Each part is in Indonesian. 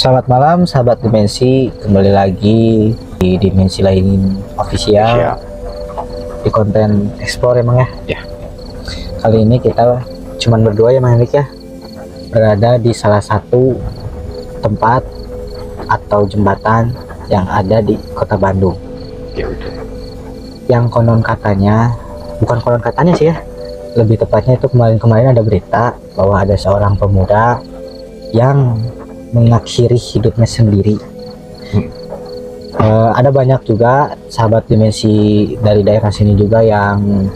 Selamat malam sahabat Dimensi, kembali lagi di Dimensi lain official di konten explore emang ya. Kali ini kita cuman berdua ya Mang Henrik ya, berada di salah satu tempat atau jembatan yang ada di kota Bandung. Yang konon katanya, bukan konon katanya sih ya, lebih tepatnya itu kemarin ada berita bahwa ada seorang pemuda yang mengakhiri hidupnya sendiri. Ada banyak juga sahabat Dimensi dari daerah sini juga yang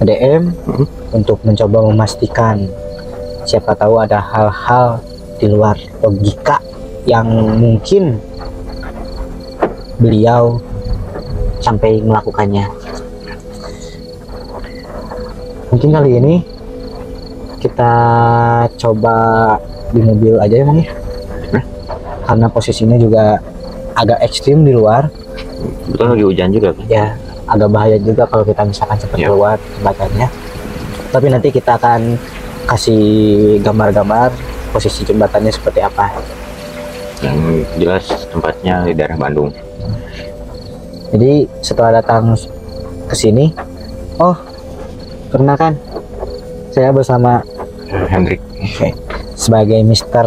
DM untuk mencoba memastikan, siapa tahu ada hal-hal di luar logika yang mungkin beliau sampai melakukannya. Mungkin kali ini kita coba di mobil aja ya Mang ya, karena posisinya juga agak ekstrim di luar. Betul, lagi hujan juga kan? Ya, agak bahaya juga kalau kita misalkan cepat keluar jembatannya. Tapi nanti kita akan kasih gambar-gambar posisi jembatannya seperti apa. Yang jelas tempatnya di daerah Bandung. Jadi setelah datang ke sini, perkenalkan, saya bersama Hendrik. Sebagai Mister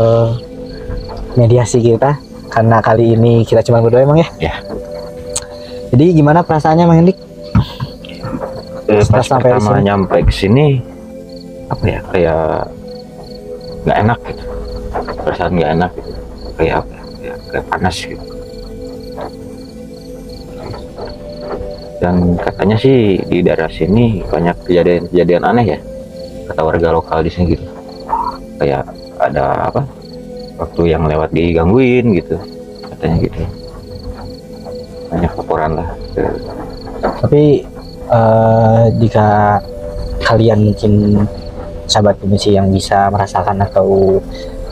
mediasi kita, karena kali ini kita cuma berdua emang ya. Jadi gimana perasaannya Mang Hendik? Pas pertama nyampe ke sini, apa ya, kayak nggak enak gitu. Perasaan nggak enak gitu. Kayak apa ya, kayak panas gitu. Dan katanya sih di daerah sini banyak kejadian aneh ya, kata warga lokal di sini gitu. Kayak ada apa, waktu yang lewat digangguin gitu, katanya gitu. Banyak laporan lah. Tapi jika kalian mungkin sahabat Dimensi yang bisa merasakan atau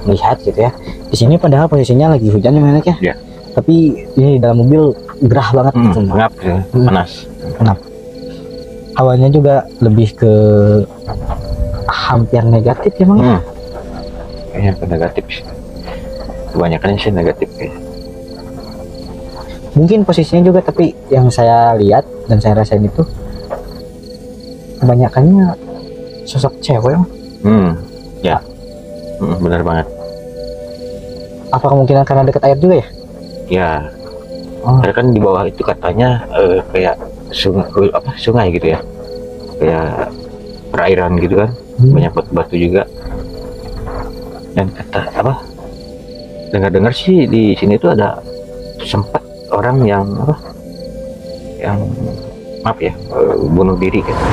melihat gitu ya, di sini padahal posisinya lagi hujan ya, Ya. Tapi ini dalam mobil gerah banget gitu. Pengap ya, panas. Hawanya juga lebih ke hampir negatif ya Mang. Kayaknya negatif sih. Kebanyakan sih negatif kayaknya. Mungkin posisinya juga, tapi yang saya lihat dan saya rasain itu kebanyakannya sosok cewek. Ya. Benar banget. Apa kemungkinan karena dekat air juga ya? Ya. Karena kan di bawah itu katanya kayak sungai gitu ya, kayak perairan gitu kan. Banyak batu-batu juga. Dan kata apa, dengar sih di sini tuh ada sempat orang yang maaf ya, bunuh diri gitu.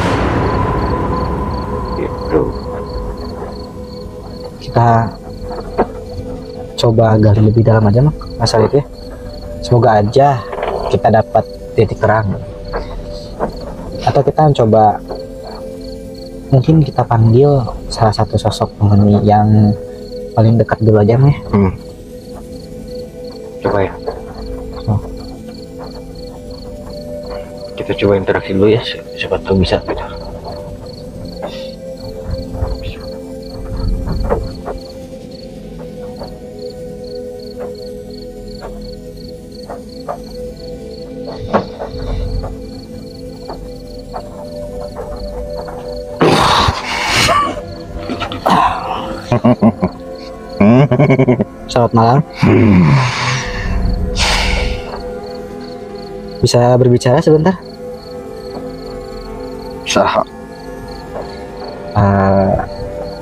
Kita coba gali lebih dalam aja Mang masalah itu ya. Semoga aja kita dapat titik terang, atau kita coba mungkin kita panggil salah satu sosok penghuni yang paling dekat dulu aja Mang ya. Coba ya. Kita coba interaksi dulu ya, siapa tahu bisa gitu. Selamat malam. Bisa berbicara sebentar? Saha.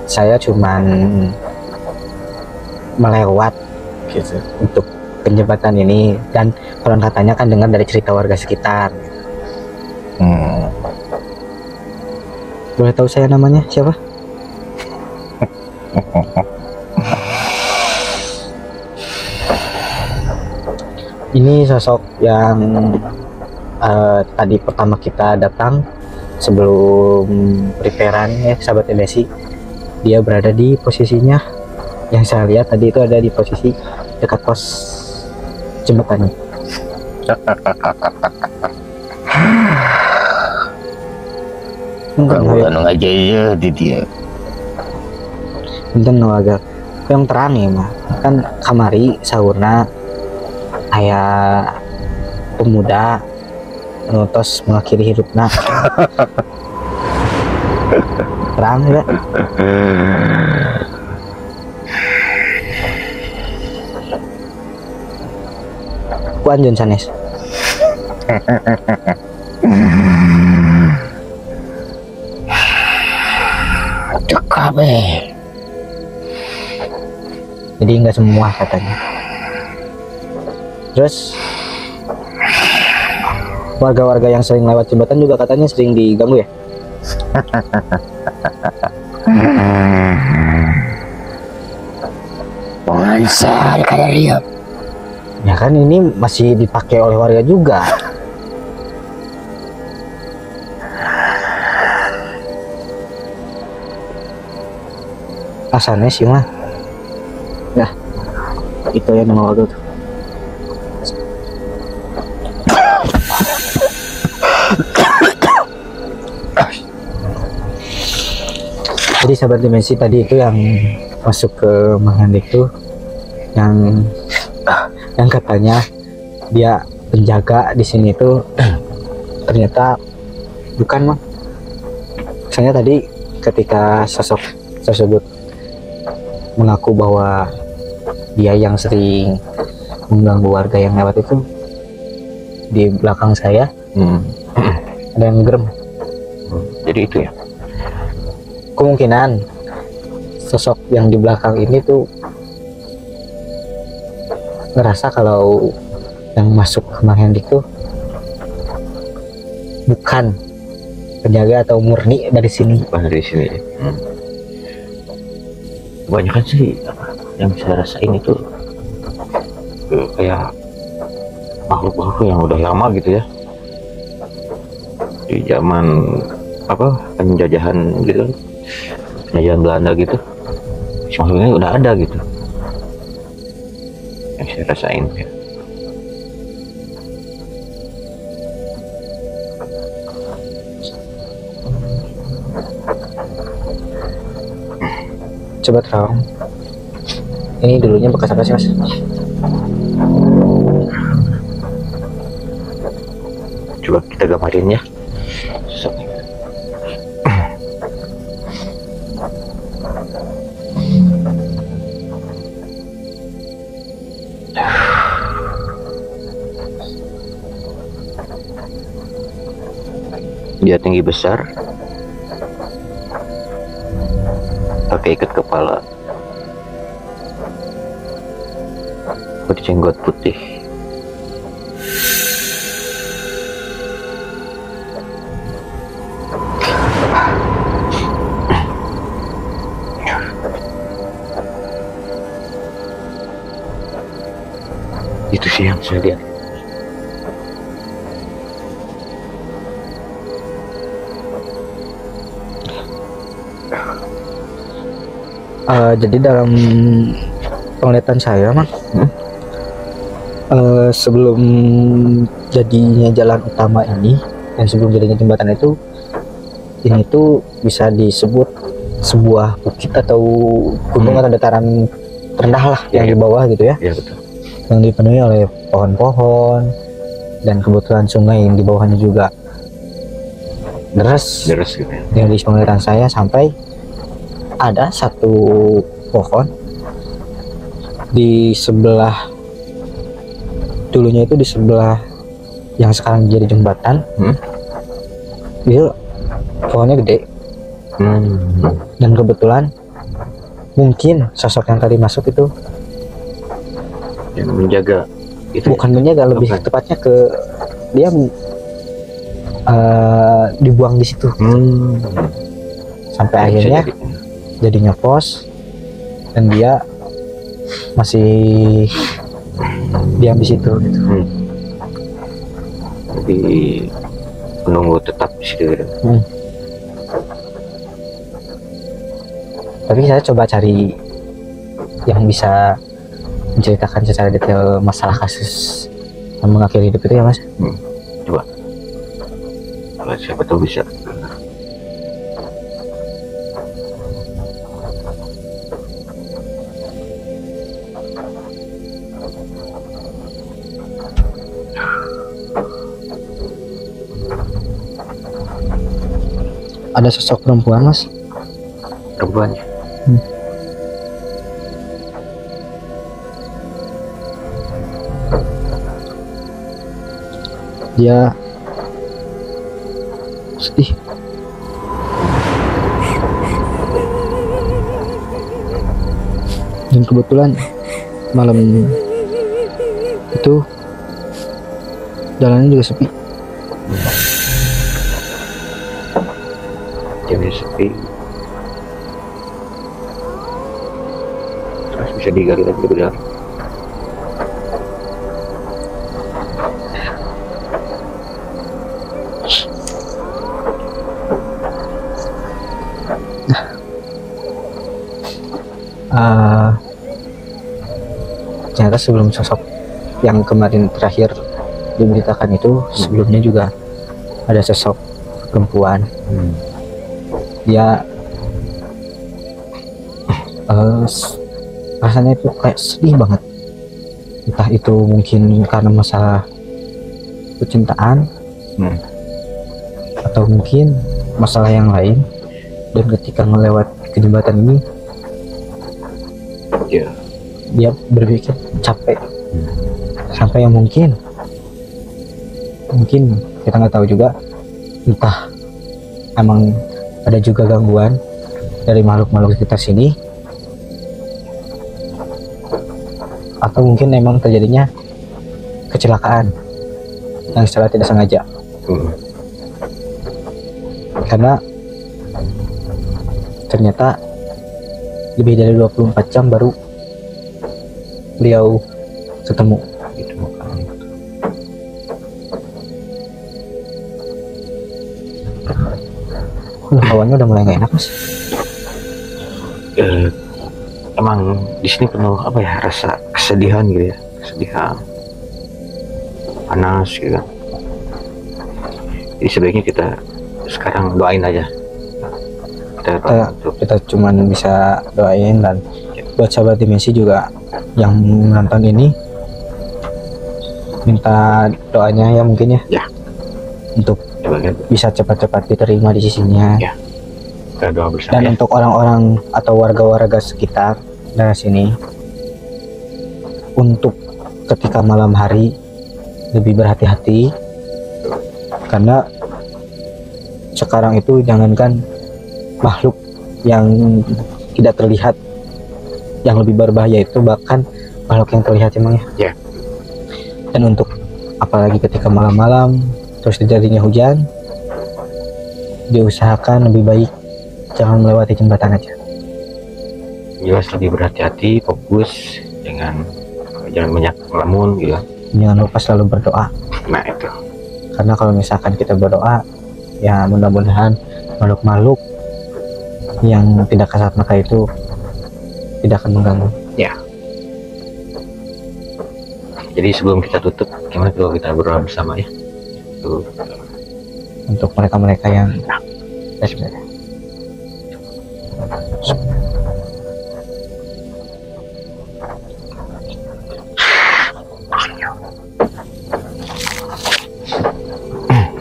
Saya cuman melewat gitu untuk penjembatan ini, dan konon katanya kan dengar dari cerita warga sekitar. Boleh tahu saya namanya siapa? Ini sosok yang tadi pertama kita datang sebelum preparean ya sahabat MSI. Dia berada di posisinya yang saya lihat tadi, itu ada di posisi dekat pos jembatannya. Anu aja ya di dia. Punten no agak yang terang ya mah kan kamari sauna aya pemuda nutos mengakhiri hidupna terang ya ku anjeun sanes Kabe. Jadi nggak semua katanya. Terus warga-warga yang sering lewat jembatan juga katanya sering diganggu ya? Pengansa kada lihat. Ya kan ini masih dipakai oleh warga juga. Asalnya sih mah. Nah, itu ya nama warga tuh. Jadi sahabat dimensi tadi itu yang masuk ke Menghendik tuh yang katanya dia penjaga di sini tuh ternyata bukan mah. Misalnya tadi ketika sosok tersebut mengaku bahwa dia yang sering mengganggu warga yang lewat itu, di belakang saya ada yang gerem. Jadi itu ya, Kemungkinan sosok yang di belakang ini tuh ngerasa kalau yang masuk ke Mang Hendik tuh bukan penjaga atau murni dari sini. bukan dari sini ya. Kebanyakan sih yang saya rasain itu kayak makhluk-makhluk yang udah lama gitu ya, di zaman apa penjajahan gitu kan, penjajahan Belanda gitu, makhluknya udah ada gitu yang saya rasain ya. Coba terang. Ini dulunya bekas apa sih mas? Coba kita gambarin ya. Sosoknya. Dia tinggi besar, pakai ikat kepala, berjenggot putih. Itu sih yang saya lihat. Jadi dalam penglihatan saya mah sebelum jadinya jalan utama ini dan sebelum jadinya jembatan itu, ini tuh bisa disebut sebuah bukit atau gunung atau dataran rendah lah yang di bawah gitu ya, Ya betul. yang dipenuhi oleh pohon-pohon dan kebetulan sungai yang di bawahnya juga deras. Deras gitu ya. Yang di penglihatan saya sampai ada satu pohon di sebelah, dulunya itu di sebelah yang sekarang jadi jembatan. Itu pohonnya gede. Dan kebetulan mungkin sosok yang tadi masuk itu Yang menjaga itu. bukan menjaga, lebih Bukan. tepatnya ke dia dibuang di situ sampai akhirnya jadinya pos dan dia masih diam di situ gitu. Jadi penunggu tetap di situ gitu. Tapi saya coba cari yang bisa menceritakan secara detail masalah kasus yang mengakhiri hidup itu ya mas. Coba. Kalau siapa tahu bisa. ada sosok perempuan mas. Perempuan ya. Dia sedih. Dan kebetulan malam itu jalannya juga sepi. Jadi sepi. Terus bisa digali lagi lebih dalam. Ternyata sebelum sosok yang kemarin terakhir diberitakan itu, sebelumnya juga ada sosok perempuan. Dia rasanya itu kayak sedih banget, entah itu mungkin karena masalah percintaan atau mungkin masalah yang lain. Dan ketika melewati jembatan ini, dia berpikir capek sampai yang mungkin kita nggak tahu juga, entah emang ada juga gangguan dari makhluk-makhluk sekitar sini, atau mungkin emang terjadinya kecelakaan yang secara tidak sengaja. Karena ternyata lebih dari 24 jam baru beliau ketemu. Hawannya udah mulai gak enak mas. Emang di sini penuh apa ya, rasa kesedihan gitu ya, kesedihan, panas gitu kan. Jadi sebaiknya kita sekarang doain aja. Kita cuman bisa doain, dan buat sahabat dimensi juga yang menonton ini, minta doanya ya mungkin ya, untuk bisa cepat-cepat diterima di sisinya. Kita doa bersama. Dan untuk orang-orang atau warga-warga sekitar daerah sini, untuk ketika malam hari lebih berhati-hati, karena sekarang itu jangankan makhluk yang tidak terlihat, yang lebih berbahaya itu bahkan makhluk yang terlihat emang ya. Dan untuk apalagi ketika malam-malam terus terjadinya hujan, diusahakan lebih baik jangan melewati jembatan aja. Jelas lebih berhati-hati, fokus, jangan banyak ngelamun gitu. Jangan lupa selalu berdoa. Nah itu. Karena kalau misalkan kita berdoa, ya mudah-mudahan makhluk-makhluk yang tidak kasat mata itu tidak akan mengganggu. Ya. Jadi sebelum kita tutup, gimana kalau kita berdoa bersama ya? Tuh. Untuk mereka-mereka yang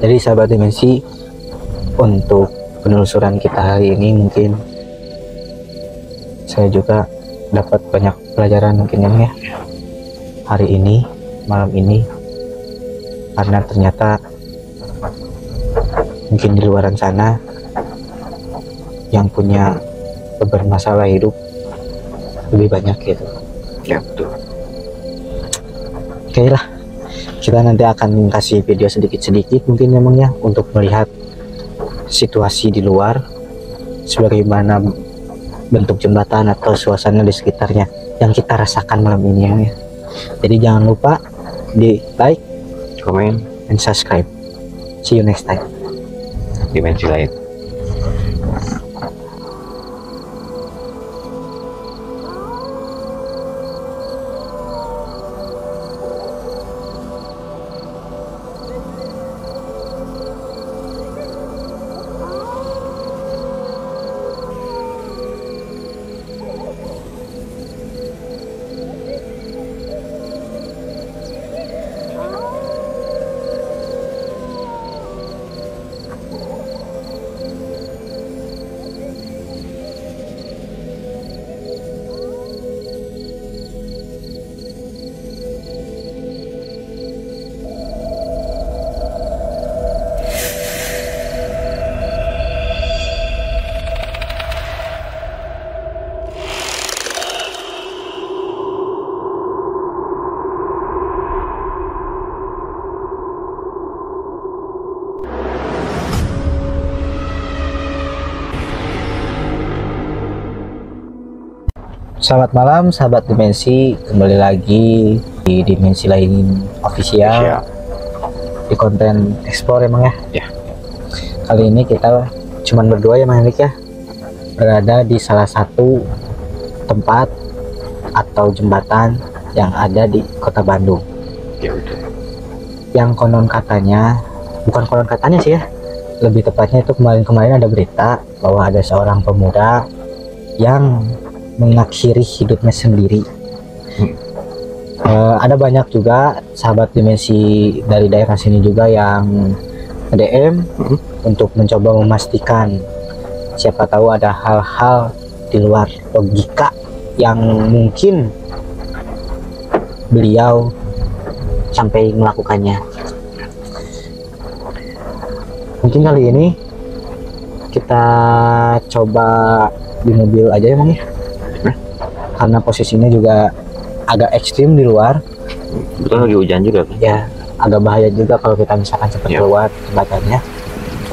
jadi sahabat dimensi, untuk penelusuran kita hari ini mungkin saya juga dapat banyak pelajaran mungkin ya hari ini, malam ini, karena ternyata mungkin di luaran sana yang punya bermasalah hidup lebih banyak gitu. Ya betul. Oke lah, kita nanti akan kasih video sedikit-sedikit mungkin emangnya untuk melihat situasi di luar, sebagaimana bentuk jembatan atau suasana di sekitarnya yang kita rasakan malam ini ya. Jadi jangan lupa di like, komen, and subscribe. See you next time. Dimensi lain. Selamat malam sahabat Dimensi, kembali lagi di Dimensi lain official di konten explore emang ya. Kali ini kita cuman berdua ya Mang Hendik ya, berada di salah satu tempat atau jembatan yang ada di kota Bandung. Yang konon katanya, bukan konon katanya sih ya, lebih tepatnya itu kemarin ada berita bahwa ada seorang pemuda yang mengakhiri hidupnya sendiri. Ada banyak juga sahabat Dimensi dari daerah sini juga yang DM untuk mencoba memastikan, siapa tahu ada hal-hal di luar logika yang mungkin beliau sampai melakukannya. Mungkin kali ini kita coba di mobil aja ya Mang ya, karena posisinya juga agak ekstrim di luar. Betul, lagi hujan juga kan? Ya, agak bahaya juga kalau kita misalkan sempat keluar jembatannya.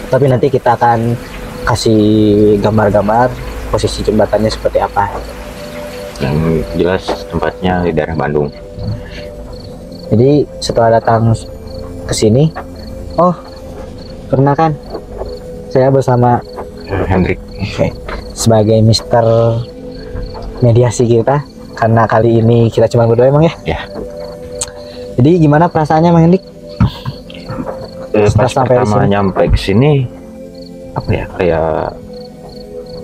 Tapi nanti kita akan kasih gambar-gambar posisi jembatannya seperti apa. Yang jelas tempatnya di daerah Bandung. Jadi setelah datang ke sini, perkenalkan, saya bersama Hendrik. Sebagai Mister mediasi kita, karena kali ini kita cuma berdua emang ya. Jadi gimana perasaannya Mang Hendik? Pas pertama nyampe ke sini, apa ya, kayak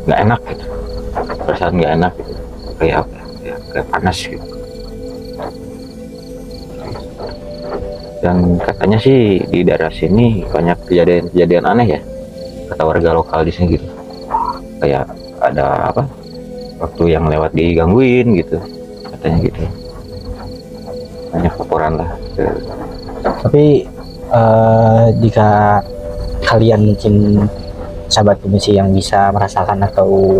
nggak enak gitu, perasaan nggak enak gitu, kayak apa ya, kayak panas gitu. Dan katanya sih di daerah sini banyak kejadian aneh ya, kata warga lokal di sini gitu, kayak ada apa, waktu yang lewat digangguin gitu, katanya gitu. Banyak laporan lah. Tapi jika kalian mungkin sahabat Dimensi yang bisa merasakan atau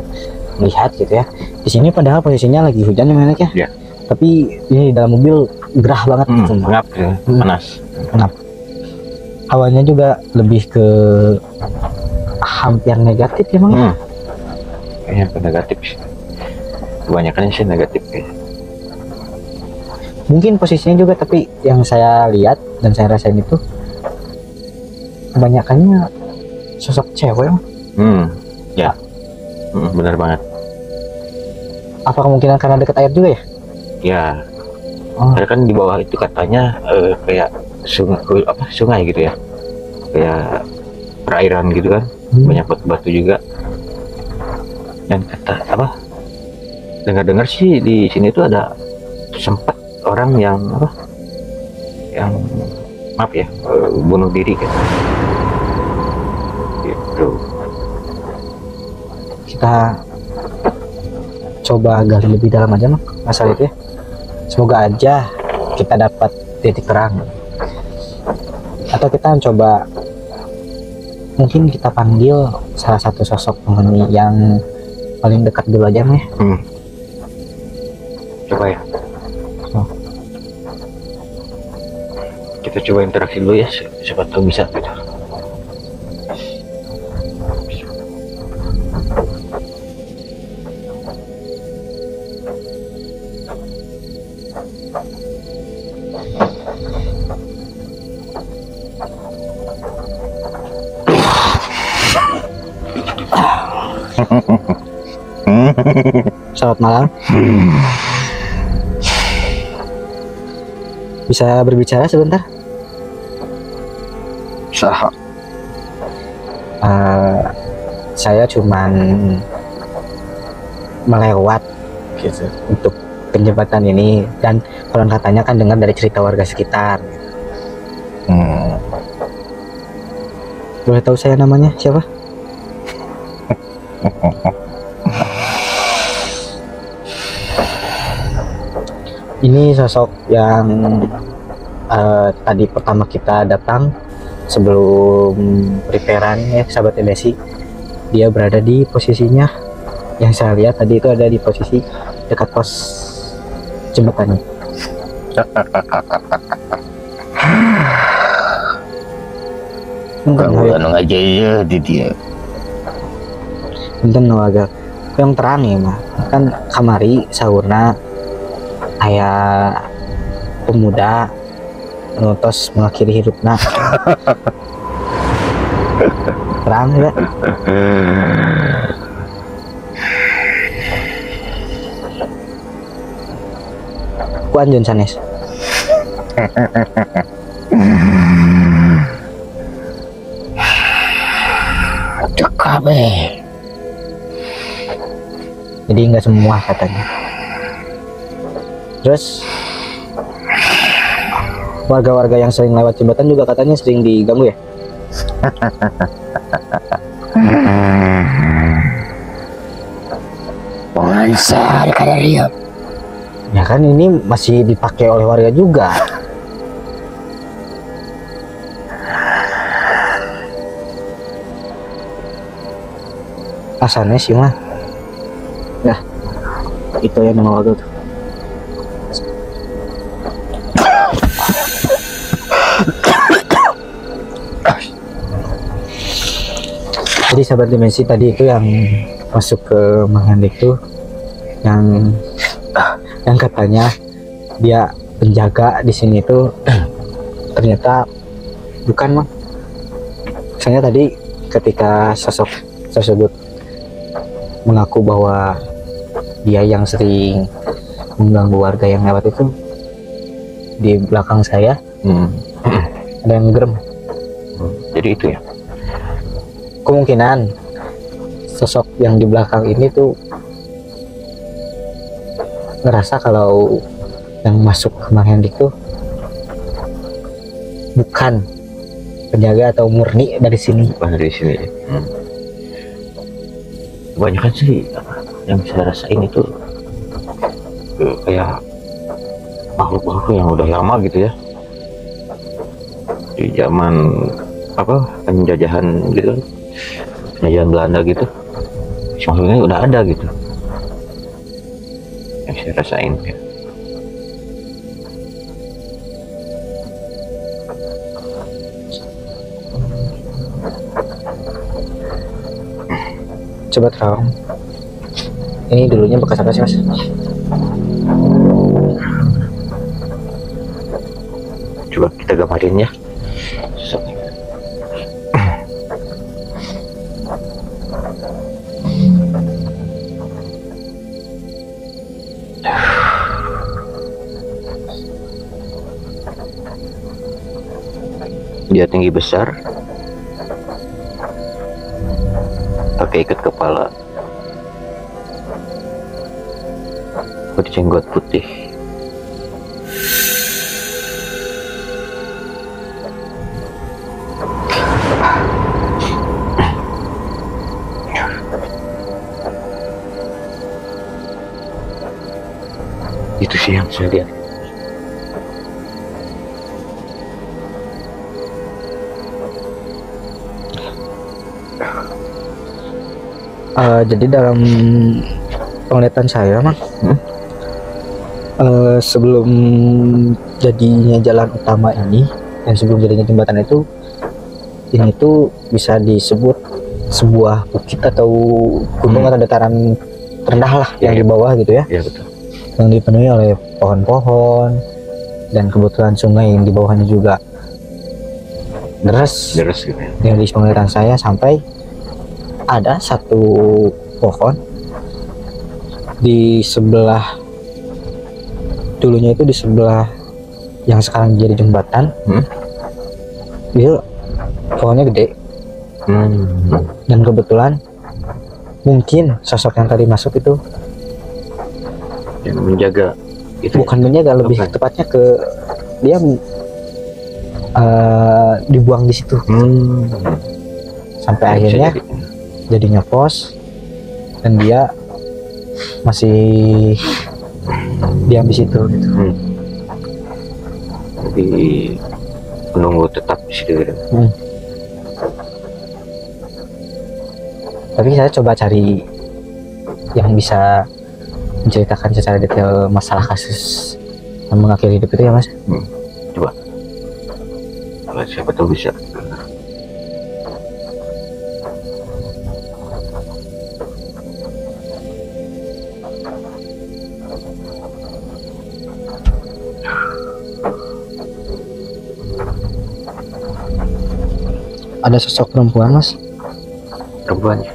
melihat gitu ya, di sini padahal posisinya lagi hujan ya Mang Hendik ya. Tapi ini dalam mobil gerah banget gitu. Ngap ya, panas. Ngap. Hawanya juga lebih ke hampir negatif ya Mang. Kayaknya negatif sih. Kebanyakan sih negatif ya. Mungkin posisinya juga, tapi yang saya lihat dan saya rasain itu kebanyakannya sosok cewek. Ya. Benar banget. Apa kemungkinan karena dekat air juga ya? Ya. Karena kan di bawah itu katanya kayak sungai gitu ya, kayak perairan gitu kan. Banyak batu-batu juga. Dan kata apa, dengar sih di sini tuh ada sempat orang yang apa, yang maaf ya, bunuh diri gitu. Kita coba gali lebih dalam aja Mang masalah itu ya. Semoga aja kita dapat titik terang, atau kita coba mungkin kita panggil salah satu sosok penghuni yang paling dekat dulu aja Mang ya. Coba ya. Kita coba interaksi dulu ya, siapa tahu bisa gitu. Selamat malam. Bisa berbicara sebentar? Saha. Saya cuman melewat gitu untuk penjembatan ini, dan konon katanya kan dengar dari cerita warga sekitar. Boleh tahu saya namanya siapa? Ini sosok yang tadi pertama kita datang sebelum preparean ya sahabat Dimensi. Dia berada di posisinya yang saya lihat tadi itu ada di posisi dekat pos jembatan. Kamu anu aja ya di dia. Enten no agak yang terang ya mah kan kamari saurna aya pemuda nutos mengakhiri hidupna terang ya ku anjeun sanes Aduh kabeh. jadi nggak semua katanya. Terus warga-warga yang sering lewat jembatan juga katanya sering diganggu ya. Bangsa kada riap. Ya kan ini masih dipakai oleh warga juga. Asalnya sih mah. Nah, itu ya nama warga tuh. Jadi sahabat dimensi tadi itu yang masuk ke Mangandek tuh yang katanya dia penjaga di sini tuh ternyata bukan mah. Misalnya tadi ketika sosok tersebut mengaku bahwa dia yang sering mengganggu warga yang lewat itu, di belakang saya ada yang gerem. Jadi itu ya. Kemungkinan sosok yang di belakang ini tuh ngerasa kalau yang masuk ke Mang Hendik tuh bukan penjaga atau murni dari sini. Bukan dari sini ya. Kebanyakan sih yang saya rasain itu kayak makhluk-makhluk yang udah lama gitu ya, di zaman apa penjajahan gitu, penjajahan Belanda gitu, makhluknya udah ada gitu yang saya rasain ya. Coba terang. Ini dulunya bekas apa sih mas? Coba kita gambarin ya sosoknya. Dia tinggi besar, pakai ikat kepala, berjenggot putih. Itu sih yang saya lihat. Jadi dalam penglihatan saya mah sebelum jadinya jalan utama ini dan sebelum jadinya jembatan itu, ini tuh bisa disebut sebuah bukit atau gunung atau dataran rendah lah yang di bawah gitu ya. Ya betul. Yang dipenuhi oleh pohon-pohon dan kebetulan sungai yang di bawahnya juga deras. Deras gitu ya. Yang di penglihatan saya sampai ada satu pohon di sebelah, dulunya itu di sebelah yang sekarang jadi jembatan. Itu pohonnya gede. Dan kebetulan mungkin sosok yang tadi masuk itu Yang menjaga itu bukan menjaga, lebih tepatnya ke dia dibuang di situ sampai akhirnya jadinya pos dan dia masih diam di situ gitu. Jadi menunggu tetap di situ gitu. Tapi saya coba cari yang bisa menceritakan secara detail masalah kasus yang mengakhiri hidup itu ya mas. Coba siapa tahu bisa. ada sosok perempuan mas. Perempuan ya.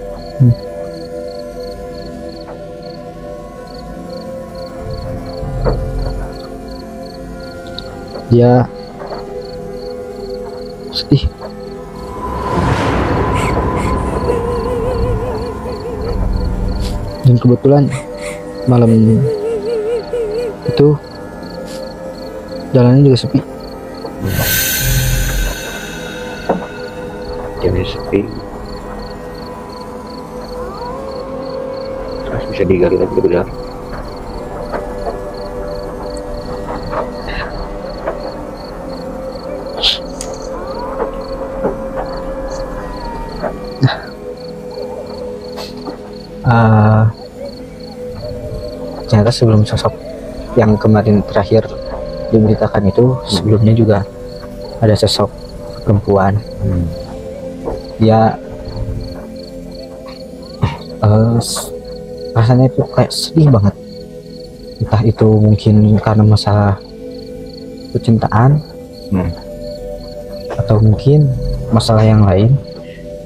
Dia sedih. Dan kebetulan malam itu jalannya juga sepi. Jadi sepi. Terus bisa digali lagi lebih dalam. Ternyata sebelum sosok yang kemarin terakhir diberitakan itu, sebelumnya juga ada sosok perempuan. Dia rasanya itu kayak sedih banget, entah itu mungkin karena masalah percintaan atau mungkin masalah yang lain.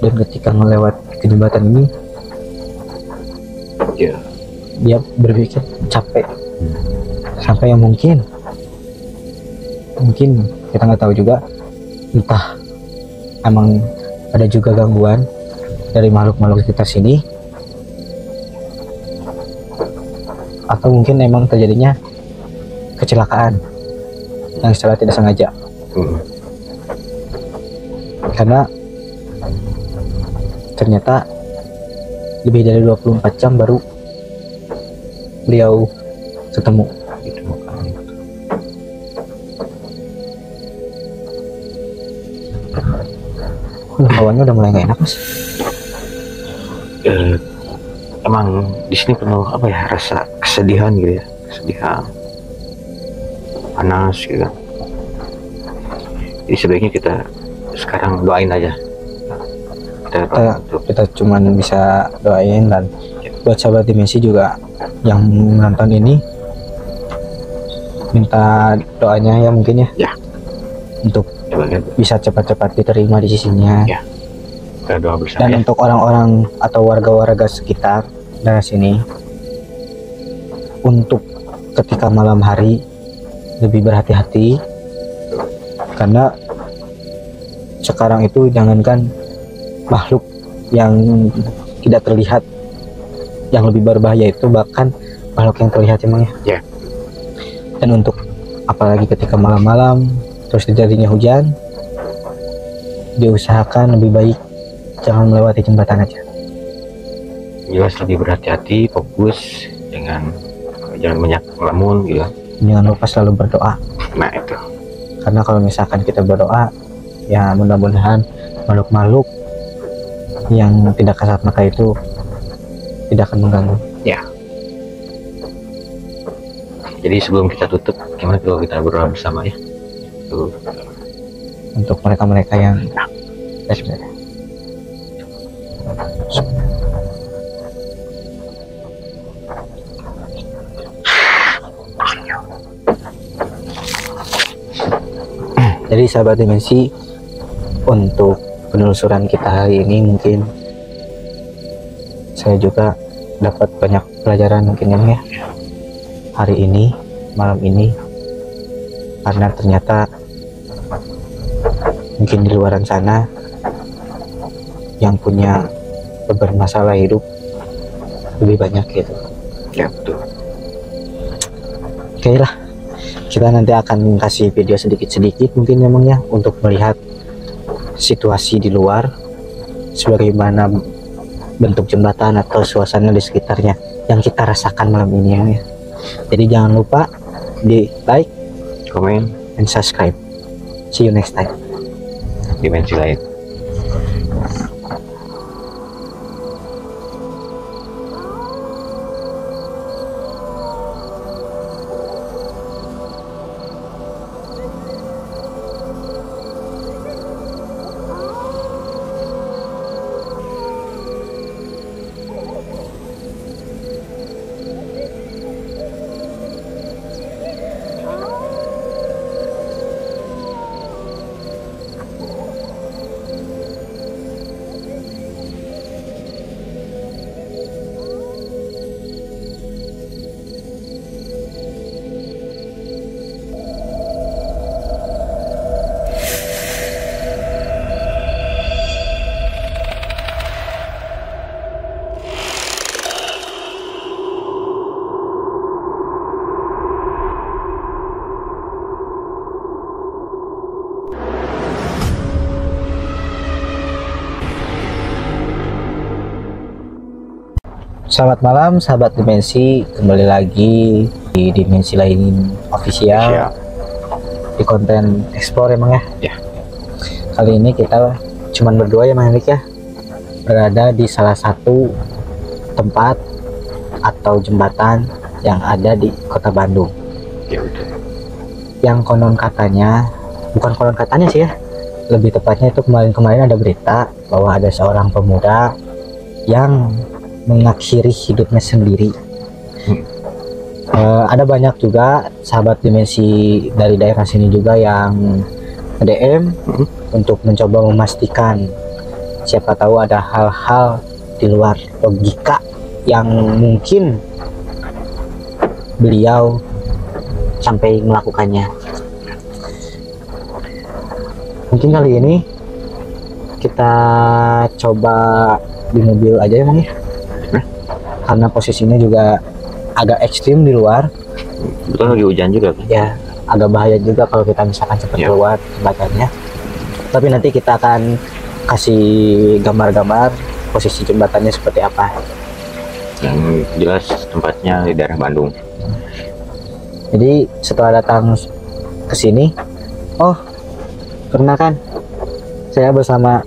Dan ketika melewati jembatan ini, dia berpikir capek sampai yang mungkin kita nggak tahu juga, entah emang ada juga gangguan dari makhluk-makhluk sekitar sini, atau mungkin emang terjadinya kecelakaan yang secara tidak sengaja. Karena ternyata lebih dari 24 jam baru beliau ketemu. Hawanya udah mulai nggak enak mas. Emang di sini penuh apa ya, rasa kesedihan gitu ya, kesedihan, panas gitu. Jadi sebaiknya kita sekarang doain aja. Kita cuman bisa doain, dan buat sahabat dimensi juga yang menonton ini, minta doanya ya mungkin ya, untuk bisa cepat-cepat diterima di sisinya. Kita doa bersama. Dan untuk orang-orang atau warga-warga sekitar daerah sini, untuk ketika malam hari lebih berhati-hati, karena sekarang itu jangankan makhluk yang tidak terlihat yang lebih berbahaya, itu bahkan makhluk yang terlihat emangnya. Dan untuk apalagi ketika malam-malam terus terjadinya hujan, diusahakan lebih baik jangan melewati jembatan aja. Jelas lebih berhati-hati, fokus, jangan banyak ngelamun gitu. Jangan lupa selalu berdoa. Nah itu. Karena kalau misalkan kita berdoa, ya mudah-mudahan makhluk-makhluk yang tidak kasat mata itu tidak akan mengganggu. Jadi sebelum kita tutup, gimana kalau kita berdoa bersama ya? Untuk mereka-mereka yang jadi sahabat dimensi, untuk penelusuran kita hari ini mungkin saya juga dapat banyak pelajaran mungkin ya hari ini, malam ini, karena ternyata mungkin di luaran sana yang punya bermasalah hidup lebih banyak gitu. Ya betul. Oke lah, kita nanti akan kasih video sedikit-sedikit mungkin emangnya untuk melihat situasi di luar, sebagaimana bentuk jembatan atau suasana di sekitarnya yang kita rasakan malam ini ya. Jadi jangan lupa di like, komen, and subscribe. See you next time. Dimensi lain. Selamat malam sahabat Dimensi, kembali lagi di Dimensi lain official di konten explore emang ya. Kali ini kita cuman berdua ya Mang Henrik ya, berada di salah satu tempat atau jembatan yang ada di kota Bandung. Yang konon katanya, bukan konon katanya sih ya, lebih tepatnya itu kemarin ada berita bahwa ada seorang pemuda yang mengakhiri hidupnya sendiri. Ada banyak juga sahabat Dimensi dari daerah sini juga yang DM untuk mencoba memastikan, siapa tahu ada hal-hal di luar logika yang mungkin beliau sampai melakukannya. Mungkin kali ini kita coba di mobil aja ya Mang ya, karena posisinya juga agak ekstrim di luar. Betul, lagi hujan juga kan? Ya, agak bahaya juga kalau kita misalkan cepat keluar jembatannya. Tapi nanti kita akan kasih gambar-gambar posisi jembatannya seperti apa. Yang jelas tempatnya di daerah Bandung. Jadi setelah datang ke sini, perkenalkan, saya bersama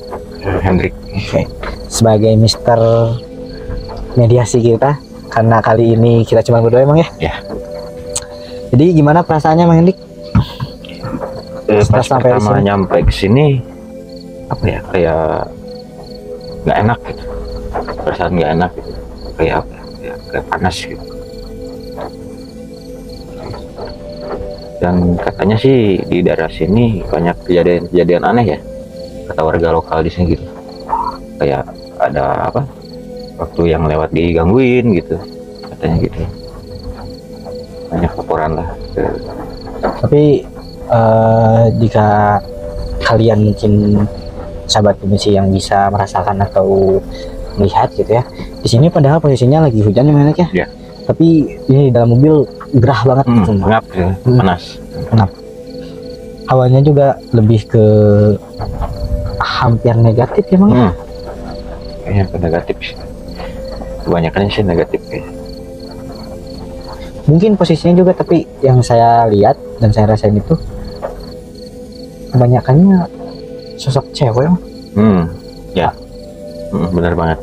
Hendrik sebagai Mister mediasi kita, karena kali ini kita cuma berdua emang ya. Jadi gimana perasaannya Mang Hendik? Pas pertama nyampe ke sini, apa ya, kayak nggak enak gitu, perasaan nggak enak gitu. Kayak apa ya, kayak panas gitu. Dan katanya sih di daerah sini banyak kejadian aneh ya, kata warga lokal di sini gitu. Kayak ada apa, waktu yang lewat digangguin gitu, katanya gitu. Banyak laporan lah. Tapi jika kalian mungkin sahabat Dimensi yang bisa merasakan atau melihat gitu ya, di sini padahal posisinya lagi hujan ya, tapi ini dalam mobil gerah banget gitu, ngap ya, panas. Hawanya juga lebih ke hampir negatif ya Mang. Kayaknya negatif sih. Kebanyakan sih negatif kayak. Mungkin posisinya juga, tapi yang saya lihat dan saya rasain itu kebanyakannya sosok cewek. Benar banget.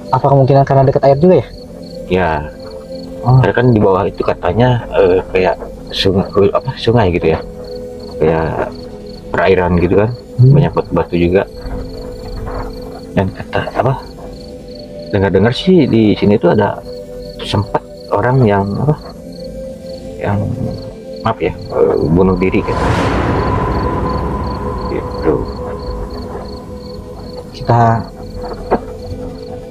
Apa kemungkinan karena dekat air juga ya? Ya, karena kan di bawah itu katanya kayak sungai gitu ya, kayak perairan gitu kan, banyak batu-batu juga. Dan kata apa, dengar sih di sini tuh ada sempat orang yang maaf ya, bunuh diri gitu. Kita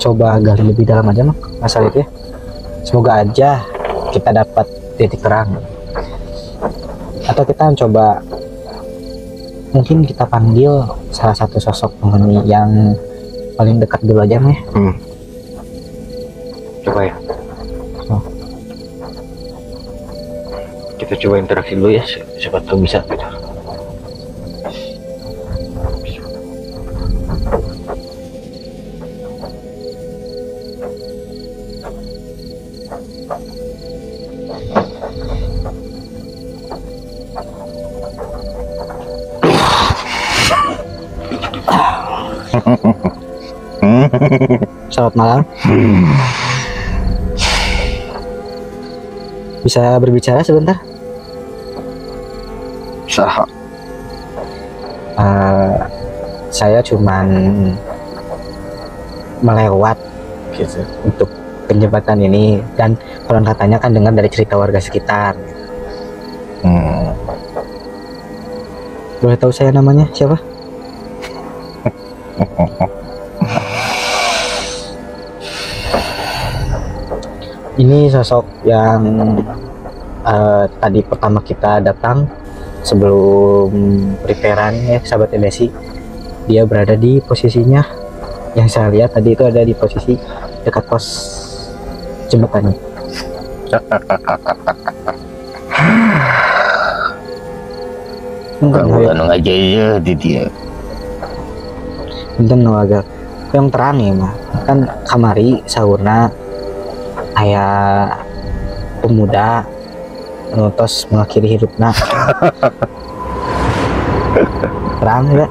coba gali lebih dalam aja Mang masalah itu ya. Semoga aja kita dapat titik terang, atau kita coba mungkin kita panggil salah satu sosok penghuni yang paling dekat dulu aja Mang ya. Coba ya, kita coba interaksi dulu ya, siapa tahu bisa gitu. Selamat malam. Bisa berbicara sebentar? Saha. Saya cuman melewat gitu untuk penjembatan ini, dan konon katanya kan dengar dari cerita warga sekitar. Boleh tahu saya namanya siapa? Ini sosok yang tadi pertama kita datang sebelum preparean ya sahabat MSI. Dia berada di posisinya yang saya lihat tadi itu, ada di posisi dekat pos jembatannya. Kamu anu aja ya di dia. Enten no agak yang terang ya mah kan kamari sahurna aya pemuda nutos mengakhiri hidupna terang enggak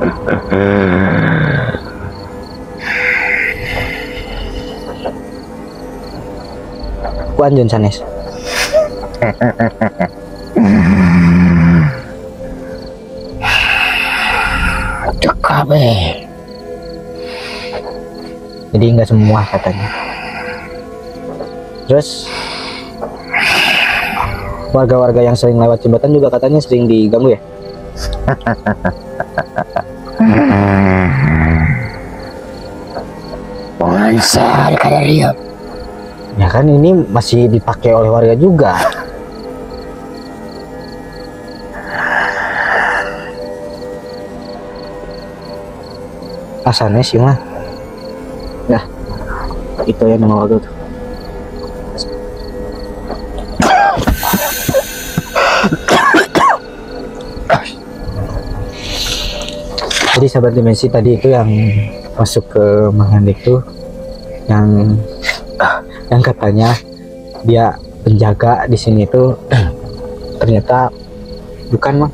ku anjeun sanes Aduh kabeh. jadi nggak semua katanya. Terus warga-warga yang sering lewat jembatan juga katanya sering diganggu ya. Pengansar kada riap. Ya kan ini masih dipakai oleh warga juga. Asalnya sih mah. Nah, itu yang nama warga tuh. Jadi sahabat dimensi tadi itu yang masuk ke Manghandik tuh yang katanya dia penjaga di sini tuh ternyata bukan mah.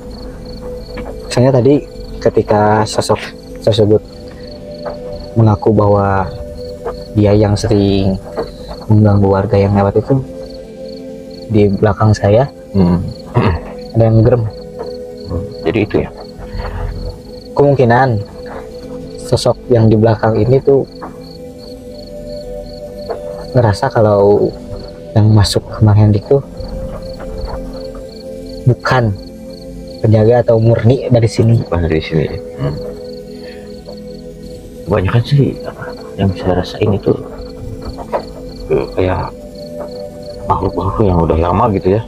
Saya tadi ketika sosok tersebut mengaku bahwa dia yang sering mengganggu warga yang lewat itu, di belakang saya ada yang gerem. Jadi itu ya. Kemungkinan sosok yang di belakang ini tuh ngerasa kalau yang masuk ke Manghandik tuh bukan penjaga atau murni dari sini. Bukan dari sini. Kebanyakan sih yang bisa rasain itu kayak makhluk-makhluk yang udah lama gitu ya,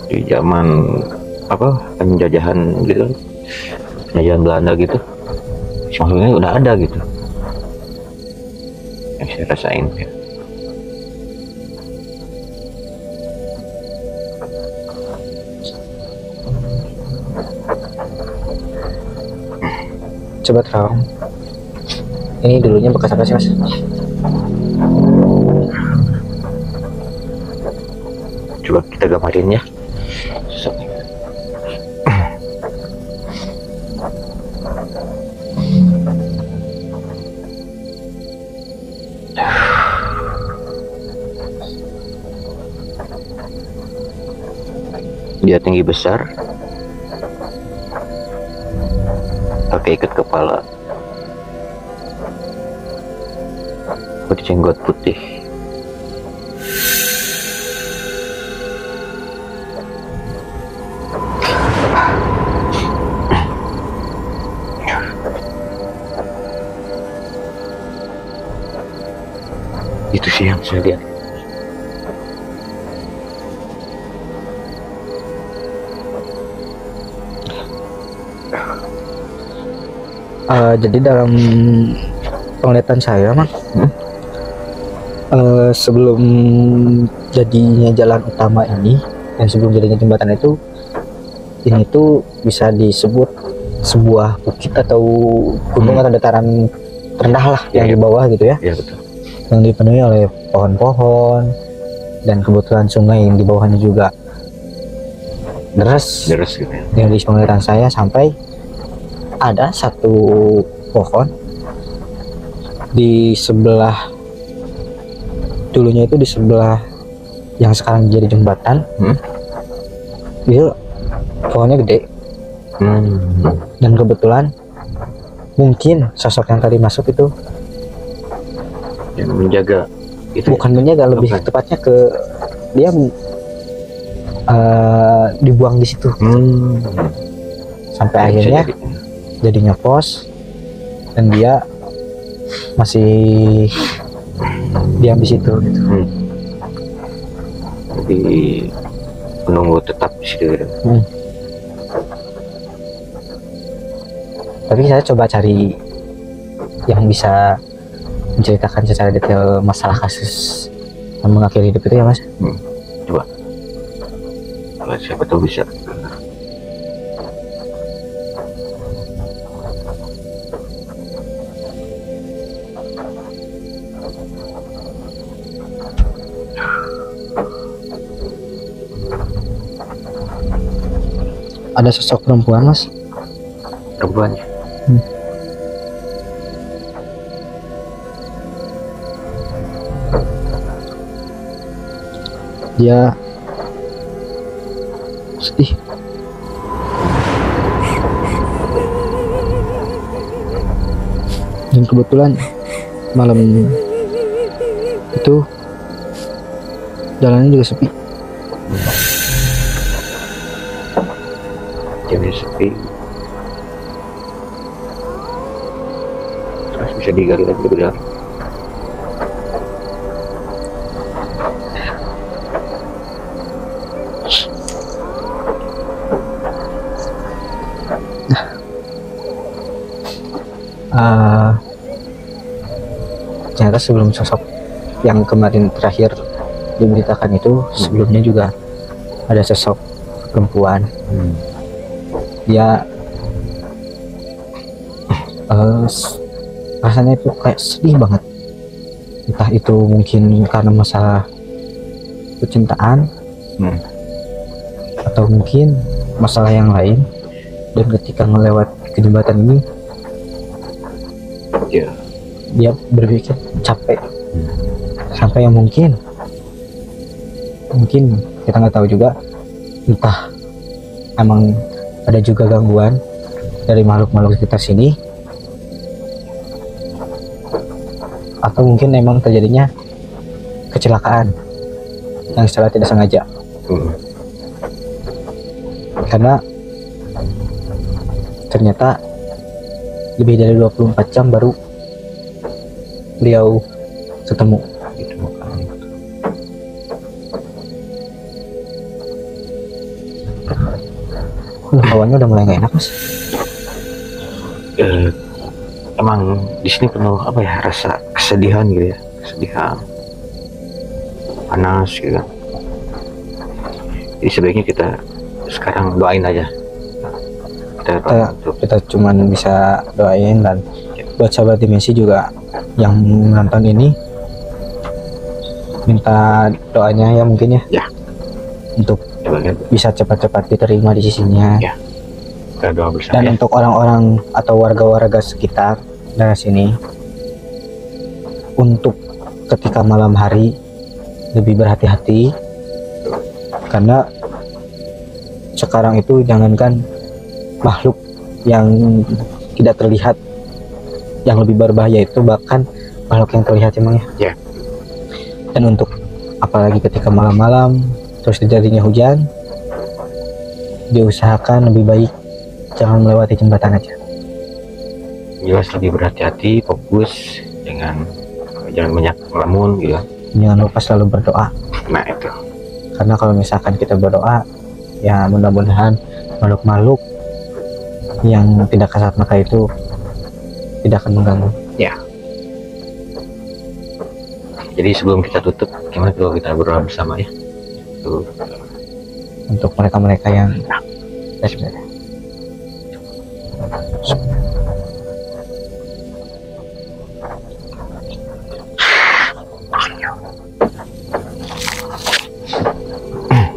di zaman penjajahan gitu kan, penjajahan Belanda gitu, makhluknya udah ada gitu yang saya rasain ya. Coba terang. Ini dulunya bekas apa sih mas? Coba kita gambarin ya. Dia tinggi besar, pakai ikat kepala, berjenggot putih. Itu sih yang saya lihat. Jadi dalam penglihatan saya mah sebelum jadinya jalan utama ini dan sebelum jadinya jembatan itu, ini tuh bisa disebut sebuah bukit atau gunung atau dataran rendah lah yang di bawah gitu ya. Ya betul. Yang dipenuhi oleh pohon-pohon dan kebetulan sungai yang di bawahnya juga deras Deras gitu ya. yang di penglihatan saya, sampai ada satu pohon di sebelah, dulunya itu di sebelah yang sekarang jadi jembatan. Itu pohonnya gede. Dan kebetulan mungkin sosok yang tadi masuk itu Yang menjaga itu. bukan menjaga, lebih Bukan. tepatnya ke dia dibuang di situ. Sampai akhirnya jadi ngepos dan dia masih diam di situ gitu. Jadi menunggu tetap di situ gitu. Tapi saya coba cari yang bisa menceritakan secara detail masalah kasus yang mengakhiri hidup itu ya mas. Coba. Kalau siapa tahu bisa. Ada sosok perempuan, Mas. Perempuannya. Dia sedih. Dan kebetulan malam itu jalannya juga sepi. Jadi sepi. Terus bisa digali lagi lebih dalam. Ternyata sebelum sosok yang kemarin terakhir diberitakan itu, sebelumnya juga ada sosok perempuan. Dia rasanya itu kayak sedih banget, entah itu mungkin karena masalah percintaan atau mungkin masalah yang lain. Dan ketika melewati jembatan ini, dia berpikir capek, sampai yang mungkin kita nggak tahu juga, entah emang ada juga gangguan dari makhluk-makhluk sekitar sini, atau mungkin emang terjadinya kecelakaan yang secara tidak sengaja. Karena ternyata lebih dari 24 jam baru beliau ketemu. Hawannya udah mulai nggak enak, Mas. Emang di sini penuh apa ya, rasa kesedihan gitu ya, kesedihan, panas gitu kan. Jadi sebaiknya kita sekarang doain aja. Kita cuman bisa doain, dan buat sahabat dimensi juga yang menonton ini, minta doanya ya mungkin ya, untuk bisa cepat-cepat diterima di sisinya. Kita doa bersama. Dan untuk orang-orang atau warga-warga sekitar daerah sini, untuk ketika malam hari lebih berhati-hati, karena sekarang itu jangankan makhluk yang tidak terlihat, yang lebih berbahaya itu bahkan makhluk yang terlihat emang ya. Dan untuk apalagi ketika malam-malam terus terjadinya hujan, diusahakan lebih baik jangan melewati jembatan aja. Jelas lebih berhati-hati, fokus, jangan banyak melamun gitu. Jangan lupa selalu berdoa. Nah itu. Karena kalau misalkan kita berdoa, ya mudah-mudahan makhluk-makhluk yang tidak kasat mata itu tidak akan mengganggu. Ya. Jadi sebelum kita tutup, gimana kalau kita berdoa bersama ya? Tuh. Untuk mereka-mereka yang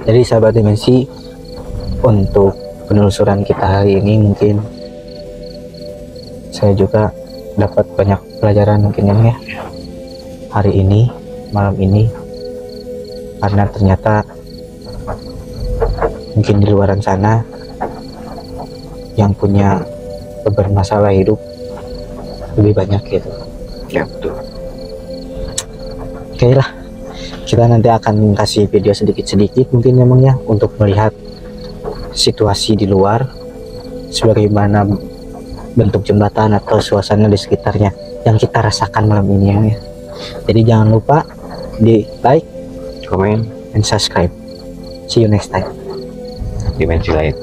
jadi sahabat dimensi, untuk penelusuran kita hari ini mungkin saya juga dapat banyak pelajaran mungkin ya hari ini, malam ini, karena ternyata mungkin di luaran sana yang punya beban masalah hidup lebih banyak gitu. Ya betul. Oke lah, kita nanti akan kasih video sedikit-sedikit mungkin memangnya untuk melihat situasi di luar, sebagaimana bentuk jembatan atau suasana di sekitarnya yang kita rasakan malam ini ya. Jadi jangan lupa di like, comment, and subscribe. See you next time. Dimensi lain.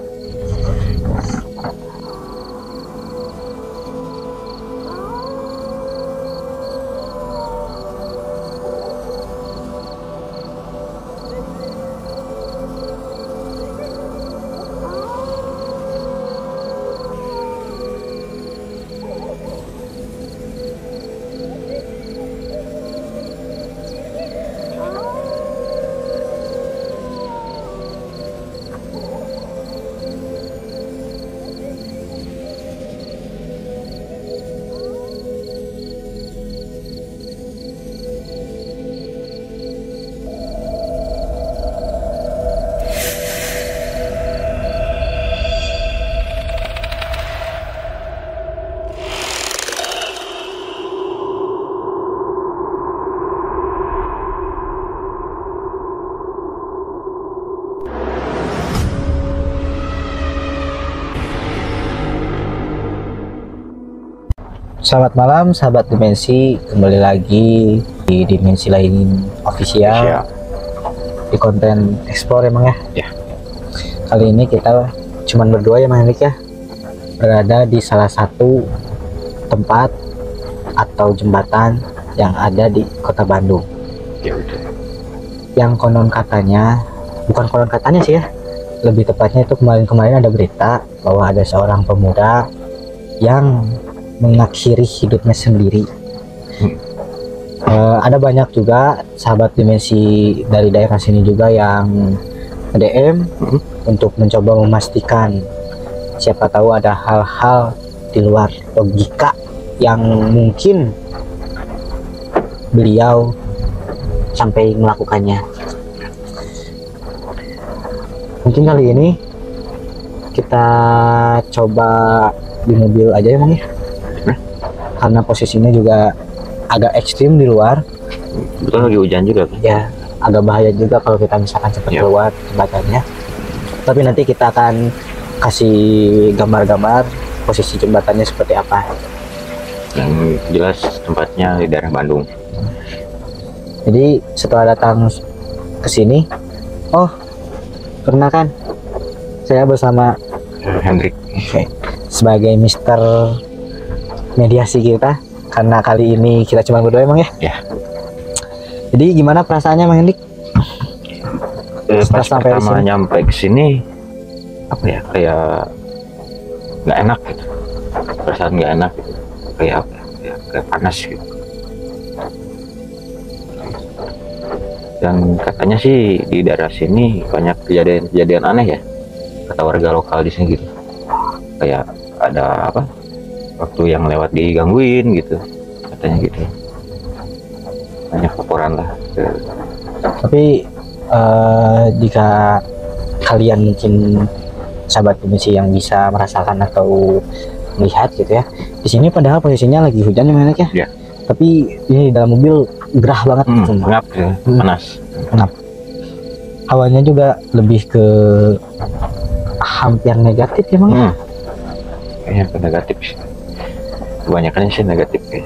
Selamat malam sahabat Dimensi, kembali lagi di Dimensi lain official di konten explore emang ya. Kali ini kita cuman berdua ya Mang Henrik ya, berada di salah satu tempat atau jembatan yang ada di kota Bandung. Yang konon katanya, bukan konon katanya sih ya, lebih tepatnya itu kemarin ada berita bahwa ada seorang pemuda yang mengakhiri hidupnya sendiri. Ada banyak juga sahabat Dimensi dari daerah sini juga yang DM untuk mencoba memastikan, siapa tahu ada hal-hal di luar logika yang mungkin beliau sampai melakukannya. Mungkin kali ini kita coba di mobil aja ya Mang ya, karena posisinya juga agak ekstrim di luar. Betul, lagi hujan juga kan? Ya, agak bahaya juga kalau kita misalkan cepat keluar jembatannya. Tapi nanti kita akan kasih gambar-gambar posisi jembatannya seperti apa. Yang jelas tempatnya di daerah Bandung. Jadi setelah datang ke sini, oh perkenalkan, saya bersama Hendrik. Sebagai Mister mediasi kita, karena kali ini kita cuma berdua emang ya. Jadi gimana perasaannya Mang Hendik? Pas pertama nyampe ke sini, apa ya, kayak nggak enak gitu. Perasaan nggak enak gitu. Kayak apa ya, kayak panas gitu. Dan katanya sih di daerah sini banyak kejadian aneh ya, kata warga lokal di sini gitu. Kayak ada apa, waktu yang lewat digangguin gitu, katanya gitu. Banyak laporan lah. Tapi jika kalian mungkin sahabat Dimensi yang bisa merasakan atau melihat gitu ya, di sini padahal posisinya lagi hujan ya, ya. Tapi ini dalam mobil gerah banget, pengap ya, panas. Pengap. Hawanya juga lebih ke hampir negatif ya Mang. Kayaknya negatif sih. Kebanyakan sih negatif ya.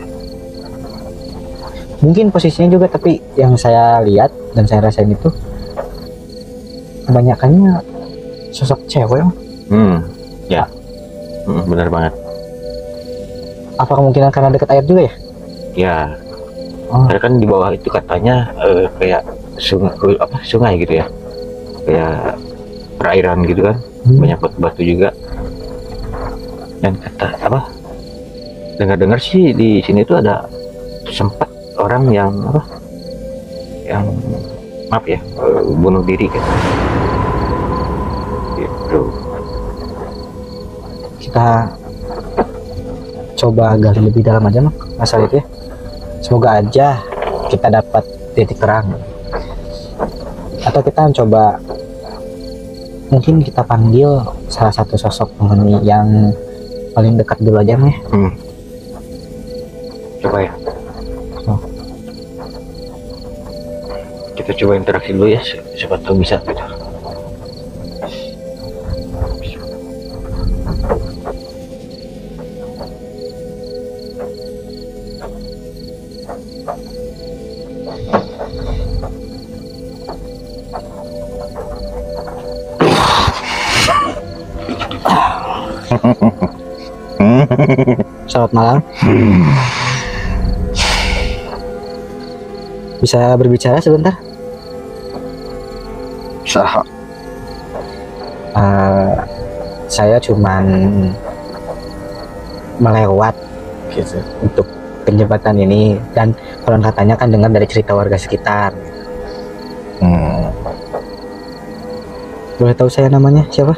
Mungkin posisinya juga, tapi yang saya lihat dan saya rasain itu kebanyakannya sosok cewek. Ya. Benar banget. Apa kemungkinan karena dekat air juga ya? Ya. Karena kan di bawah itu katanya kayak sungai gitu ya. Kayak perairan gitu kan. Banyak batu-batu juga. Dan kata apa? Dengar-dengar sih di sini tuh ada sempat orang yang apa? Yang maaf ya, bunuh diri kan. Gitu. Kita coba gali lebih dalam aja Mang, masalah itu ya. Semoga aja kita dapat titik terang. Atau kita coba, mungkin kita panggil salah satu sosok penghuni yang paling dekat dulu aja Mang ya. Coba ya. Kita coba interaksi dulu ya, siapa tahu bisa gitu. Selamat malam. Bisa berbicara sebentar? Saha. Saya cuman melewat gitu untuk penjembatan ini, dan konon katanya kan dengar dari cerita warga sekitar. Boleh tahu saya namanya siapa?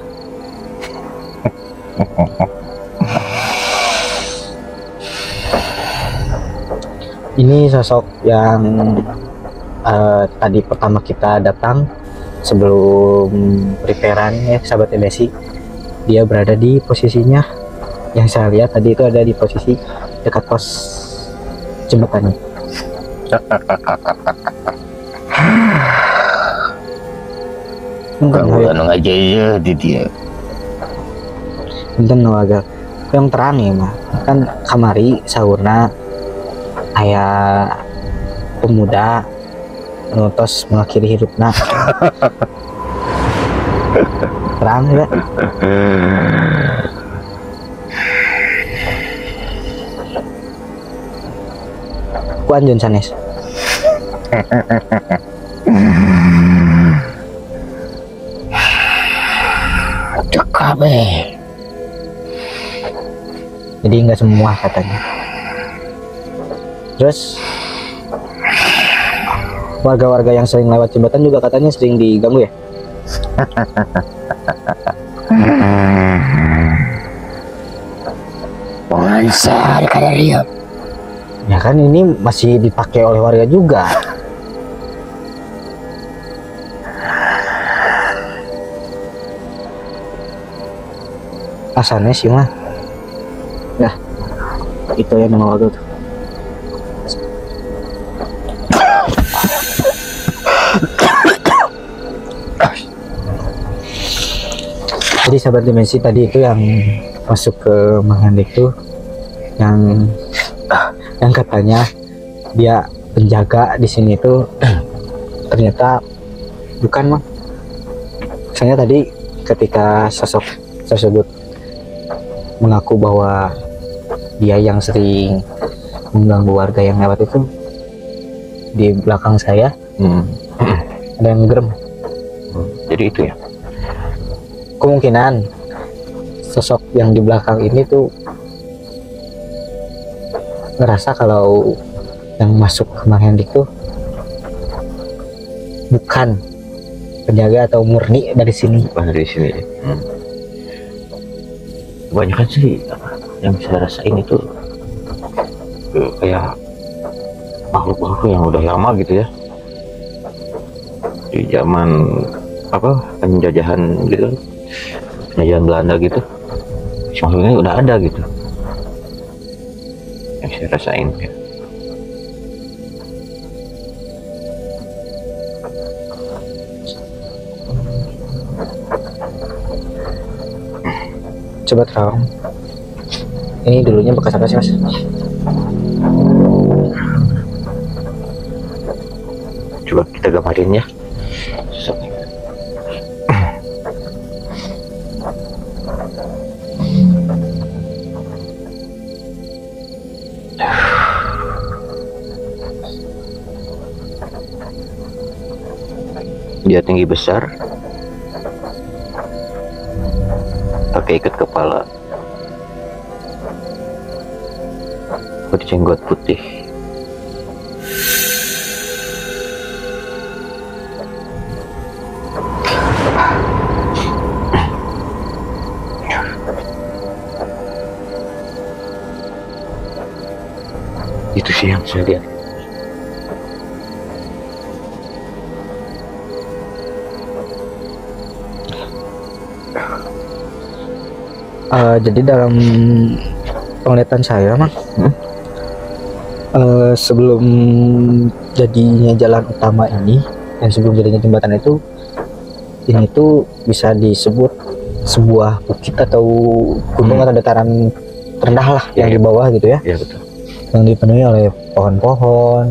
Ini sosok yang tadi pertama kita datang sebelum preparean ya sahabat Messi. Dia berada di posisinya yang saya lihat tadi itu, ada di posisi dekat pos jembatannya. Kamu anu aja di dia. Enten waga yang terang ya mah kan kamari sauna aya pemuda nutos mengakhiri hidupna terang ya. Ku anjeun sanes. Aduh kabeh. Jadi nggak semua katanya. Terus warga-warga yang sering lewat jembatan juga katanya sering diganggu ya. Pengansar kada riap. Ya kan ini masih dipakai oleh warga juga. Asalnya sih mah. Nah, itu yang nama warga tuh. Jadi sahabat dimensi tadi itu yang masuk ke Manghendik tuh yang katanya dia penjaga di sini tuh ternyata bukan mah. Misalnya tadi ketika sosok tersebut mengaku bahwa dia yang sering mengganggu warga yang lewat itu, di belakang saya ada yang gerem. Jadi itu ya. Kemungkinan sosok yang di belakang ini tuh ngerasa kalau yang masuk ke Manghendik tuh bukan penjaga atau murni dari sini. Bukan dari sini. Kebanyakan sih yang saya rasain itu kayak makhluk-makhluk yang udah lama gitu ya, di zaman apa penjajahan gitu, penjajahan Belanda gitu, makhluknya udah ada gitu yang saya rasain ya. Coba terang. Ini dulunya bekas apa sih mas? Coba kita gambarin ya. Sosoknya. Dia tinggi besar, pakai ikat kepala, berjenggot putih. Itu sih yang saya lihat. Jadi dalam penglihatan saya mah sebelum jadinya jalan utama ini dan sebelum jadinya jembatan itu, ini tuh bisa disebut sebuah bukit atau gunung atau dataran terendah lah yang di bawah gitu ya. Iya betul. Yang dipenuhi oleh pohon-pohon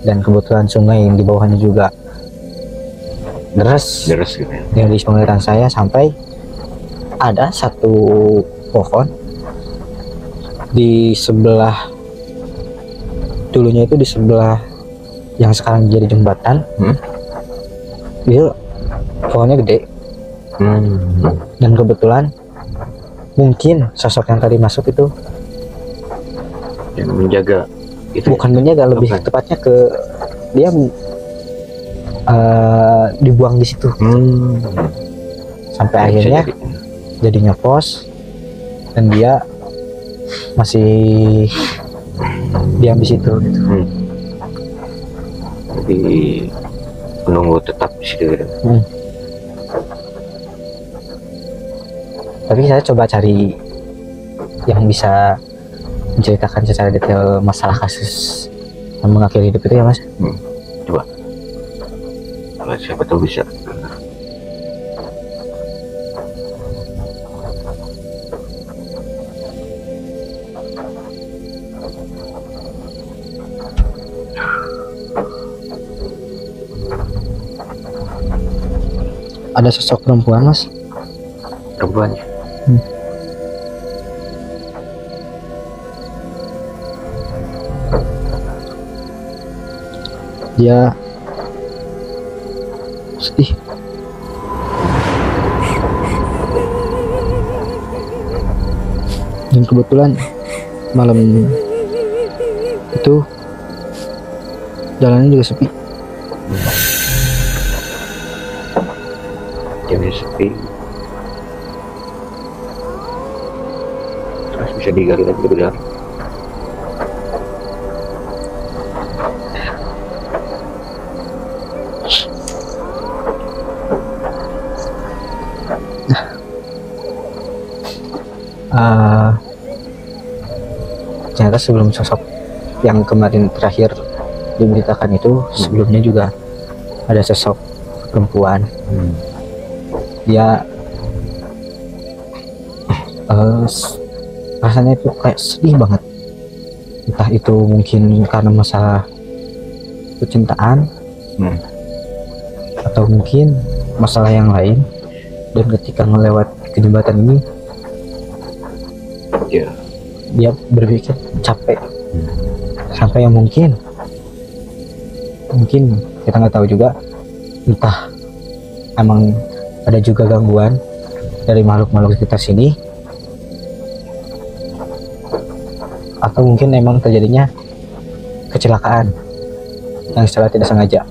dan kebetulan sungai yang di bawahnya juga deras. Deras gitu ya. Yang di penglihatan saya sampai ada satu pohon di sebelah, dulunya itu di sebelah yang sekarang jadi jembatan. Itu pohonnya gede. Dan kebetulan mungkin sosok yang tadi masuk itu Yang menjaga itu. bukan menjaga, lebih Bukan. tepatnya ke dia dibuang di situ sampai akhirnya jadinya pos dan dia masih diam di situ gitu. Jadi menunggu tetap di situ gitu. Tapi saya coba cari yang bisa menceritakan secara detail masalah kasus yang mengakhiri hidup itu ya mas. Coba. Kalau siapa tahu bisa. Ada sosok perempuan, Mas. Perempuannya. Dia sedih. Dan kebetulan malam itu jalannya juga sepi. Jamnya sepi. Terus bisa digali lagi lebih dalam. Ternyata sebelum sosok yang kemarin terakhir diberitakan itu, sebelumnya juga ada sosok perempuan. Dia rasanya itu kayak sedih banget, entah itu mungkin karena masalah percintaan atau mungkin masalah yang lain. Dan ketika melewati jembatan ini, dia berpikir capek sampai yang mungkin kita nggak tahu juga, entah emang ada juga gangguan dari makhluk-makhluk sekitar sini, atau mungkin emang terjadinya kecelakaan yang secara tidak sengaja.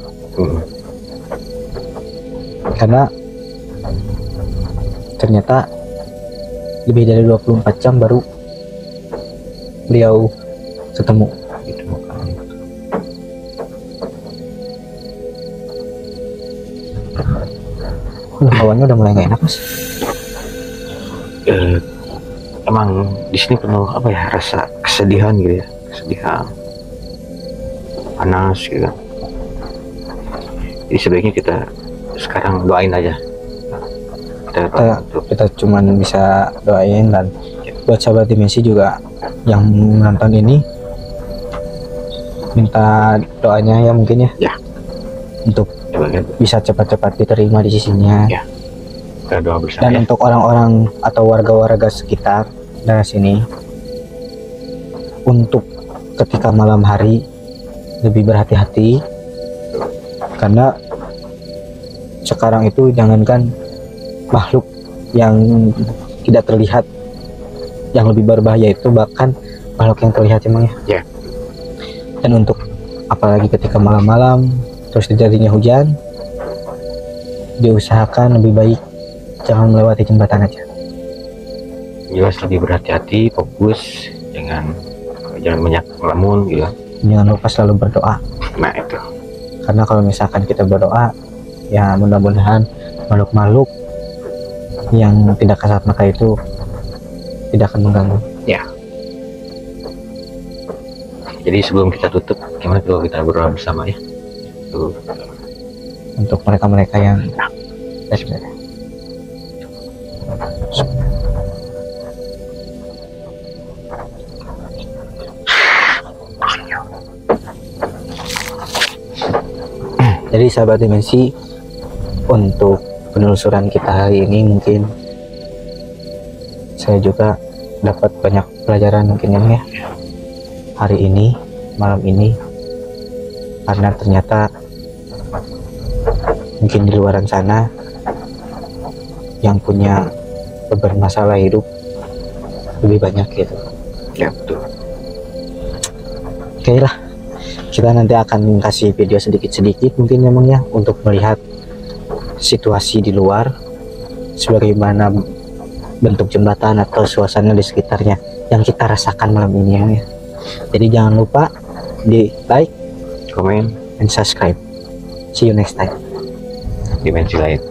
Karena ternyata lebih dari 24 jam baru beliau ketemu. Hawannya udah mulai gak enak, Mas. Emang di sini penuh apa ya, rasa kesedihan gitu ya, kesedihan, panas gitu. Jadi sebaiknya kita sekarang doain aja. Kita cuman bisa doain, dan buat sahabat dimensi juga yang menonton ini, minta doanya ya mungkin ya untuk bisa cepat-cepat diterima di sisinya. Kita doa bersama. Dan untuk orang-orang atau warga-warga sekitar daerah sini, untuk ketika malam hari lebih berhati-hati, karena sekarang itu jangankan makhluk yang tidak terlihat yang lebih berbahaya, itu bahkan makhluk yang terlihat emang ya. Dan untuk apalagi ketika malam-malam terus terjadinya hujan, diusahakan lebih baik jangan melewati jembatan aja. Jelas lebih berhati-hati, fokus, jangan banyak ngelamun gitu. Jangan lupa selalu berdoa. Nah itu. Karena kalau misalkan kita berdoa, ya mudah-mudahan makhluk-makhluk yang tidak kasat mata itu tidak akan mengganggu. Ya. Jadi sebelum kita tutup, gimana kalau kita berdoa bersama ya? Tuh. Untuk mereka-mereka yang jadi sahabat dimensi, untuk penelusuran kita hari ini mungkin saya juga dapat banyak pelajaran mungkin ya hari ini, malam ini, karena ternyata mungkin di luaran sana yang punya beban masalah hidup lebih banyak gitu. Ya betul. Oke lah, kita nanti akan kasih video sedikit-sedikit mungkin emang ya, untuk melihat situasi di luar, sebagaimana bentuk jembatan atau suasana di sekitarnya yang kita rasakan malam ini ya. Jadi jangan lupa di like, komen, and subscribe. See you next time. dimensi lain.